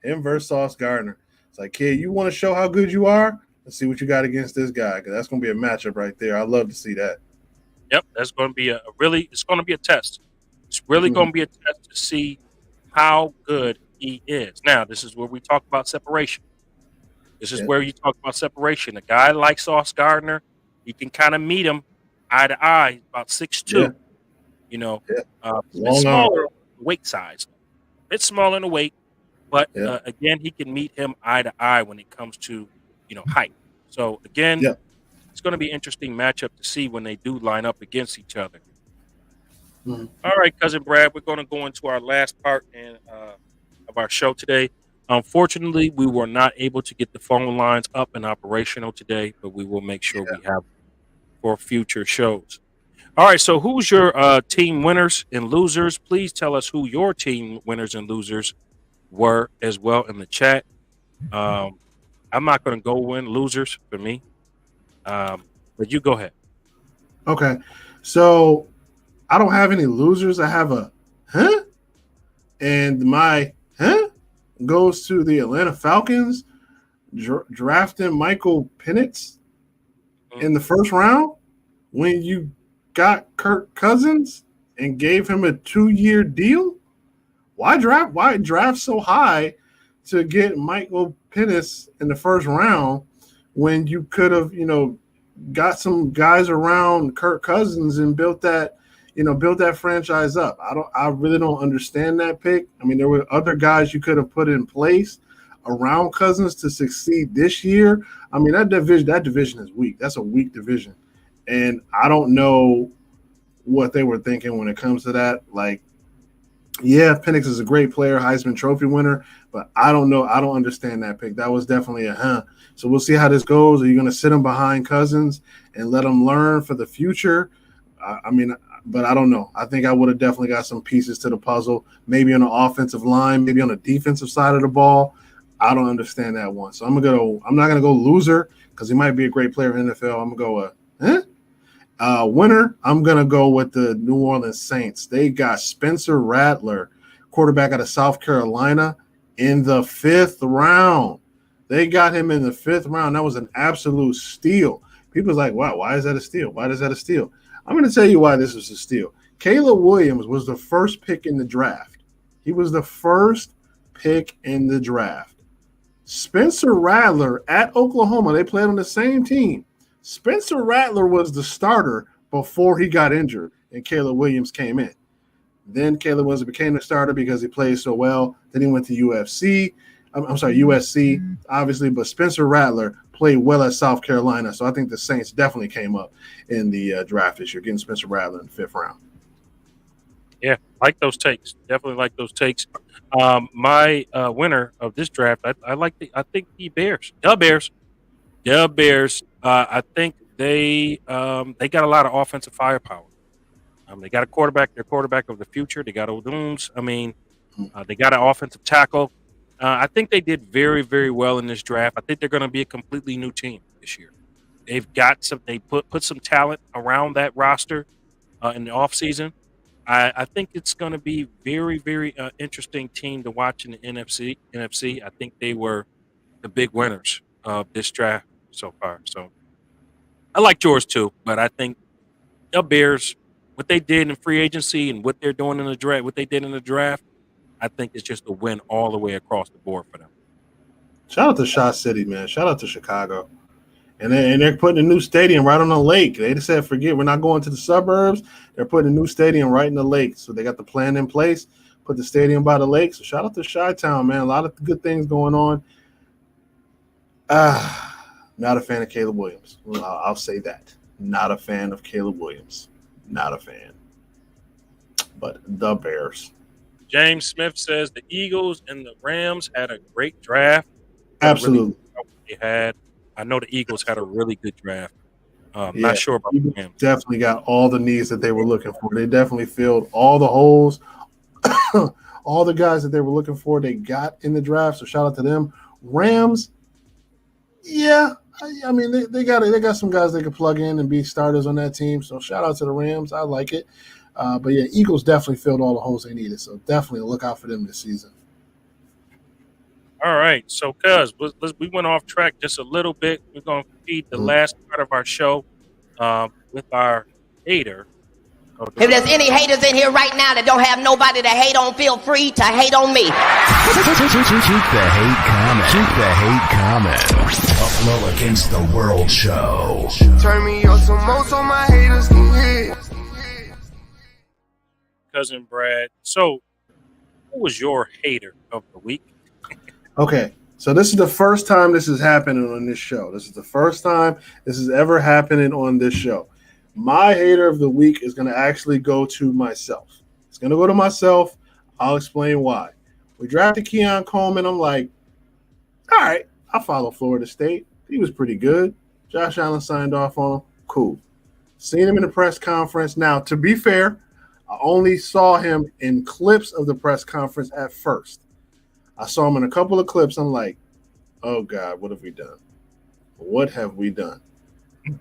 Him versus Sauce Gardner. It's like, kid, you want to show how good you are? Let's see what you got against this guy, because that's going to be a matchup right there. I'd love to see that. Yep, that's going to be it's going to be a test. It's really Mhm. going to be a test to see how good he is. Now, this is where we talk about separation. This is Yeah, where you talk about separation. A guy like Sauce Gardner, you can kind of meet him eye to eye. He's about yeah, 6'2". yeah. He's a bit Long arm. smaller weight size, a bit smaller in the weight, but Yeah, again, he can meet him eye to eye when it comes to height. So again, yeah. it's going to be an interesting matchup to see when they do line up against each other. Mhm. All right, cousin Brad, we're going to go into our last part of our show today. Unfortunately, we were not able to get the phone lines up and operational today, but we will make sure we have for future shows. All right, so who's your team winners and losers? Please tell us who your team winners and losers were as well in the chat. Um, I'm not going to go win losers for me, but you go ahead. Okay. So I don't have any losers. I have a huh? And my huh goes to the Atlanta Falcons drafting Michael Penix Mm. in the first round when you got Kirk Cousins and gave him a 2-year deal. Why draft so high to get Michael Penix in the first round when you could have, got some guys around Kirk Cousins and built that franchise up. I really don't understand that pick. I mean, there were other guys you could have put in place around Cousins to succeed this year. I mean, that division is weak. That's a weak division. And I don't know what they were thinking when it comes to that. Like, yeah, Penix is a great player, Heisman Trophy winner, but I don't know. I don't understand that pick. That was definitely a huh. So we'll see how this goes. Are you going to sit him behind Cousins and let him learn for the future? I mean, but I don't know. I think I would have definitely got some pieces to the puzzle, maybe on the offensive line, maybe on the defensive side of the ball. I don't understand that one. So I'm not gonna go loser because he might be a great player in the NFL. I'm gonna go winner, I'm going to go with the New Orleans Saints. They got Spencer Rattler, quarterback out of South Carolina, in the 5th round. They got him in the 5th round. That was an absolute steal. People's like, wow, why is that a steal? Why is that a steal? I'm going to tell you why this is a steal. Caleb Williams was the first pick in the draft. He was the first pick in the draft. Spencer Rattler at Oklahoma, they played on the same team. Spencer Rattler was the starter before he got injured and Caleb Williams came in. Then Caleb Williams became the starter because he played so well. Then he went to USC, obviously, but Spencer Rattler played well at South Carolina. So I think the Saints definitely came up in the draft this year, getting Spencer Rattler in the 5th round. Yeah, like those takes. Definitely like those takes. My winner of this draft, I think the Bears. The Bears. I think they got a lot of offensive firepower. They got a quarterback, their quarterback of the future. They got Odooms. I mean, they got an offensive tackle. I think they did very, very well in this draft. I think they're going to be a completely new team this year. They've got some. They put some talent around that roster in the offseason. I think it's going to be very, very interesting team to watch in the NFC. I think they were the big winners of this draft so far. So I like yours too, but I think the Bears, what they did in free agency and what they're doing in the draft, what they did in the draft, I think it's just a win all the way across the board for them. Shout out to Shot City, man. Shout out to Chicago. And they're putting a new stadium right on the lake. They just said, forget, we're not going to the suburbs. They're putting a new stadium right in the lake. So they got the plan in place, put the stadium by the lake. So shout out to Chi-Town, man. A lot of good things going on. Not a fan of Caleb Williams. Well, I'll say that. Not a fan of Caleb Williams. Not a fan. But the Bears. James Smith says the Eagles and the Rams had a great draft. Absolutely. They had. I know the Eagles had a really good draft. Not sure about the Rams. Definitely got all the needs that they were looking for. They definitely filled all the holes. All the guys that they were looking for, they got in the draft. So shout out to them. Rams, yeah. I mean, they got some guys they could plug in and be starters on that team. So shout out to the Rams. I like it. But yeah, Eagles definitely filled all the holes they needed. So definitely look out for them this season. All right. So, cuz we went off track just a little bit. We're going to feed the last part of our show with our hater. If there's any haters in here right now that don't have nobody to hate on, feel free to hate on me. Keep the hate coming. Buffalo Against the World show. Turn me up some more so my haters can hear. Cousin Brad. So, who was your hater of the week? Okay, so this is the first time this is happening on this show. This is the first time this is ever happening on this show. My hater of the week is going to actually go to myself. It's going to go to myself. I'll explain why. We drafted Keon Coleman. I'm like, all right, I'll follow Florida State. He was pretty good. Josh Allen signed off on him. Cool. Seen him in the press conference. Now, to be fair, I only saw him in clips of the press conference at first. I saw him in a couple of clips. I'm like, oh, God, what have we done? What have we done?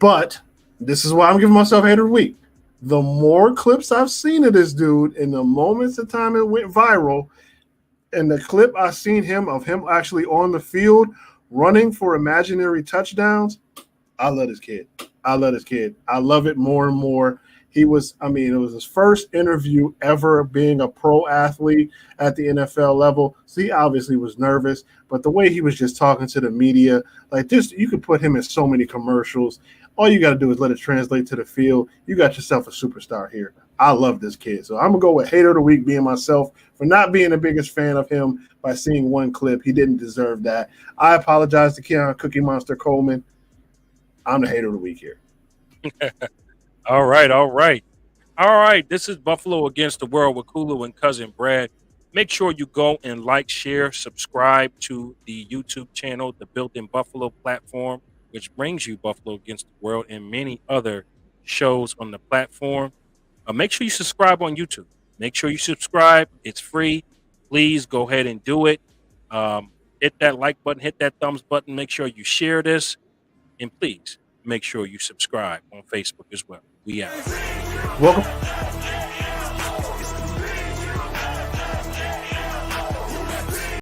But this is why I'm giving myself hater of the week. The more clips I've seen of this dude in the moments of time it went viral, and the clip I seen him of him actually on the field running for imaginary touchdowns, I love this kid. I love it more and more. It was his first interview ever being a pro athlete at the NFL level. So he obviously was nervous, but the way he was just talking to the media, like this, you could put him in so many commercials. All you got to do is let it translate to the field. You got yourself a superstar here. I love this kid. So I'm going to go with hater of the week being myself for not being the biggest fan of him by seeing one clip. He didn't deserve that. I apologize to Keon Cookie Monster Coleman. I'm the hater of the week here. All right. This is Buffalo Against the World with Kulu and Cousin Brad. Make sure you go and like, share, subscribe to the YouTube channel, the Built in Buffalo platform, which brings you Buffalo Against the World and many other shows on the platform. Make sure you subscribe on YouTube. Make sure you subscribe. It's free. Please go ahead and do it. Hit that like button, hit that thumbs button. Make sure you share this. And please make sure you subscribe on Facebook as well. We out. Welcome.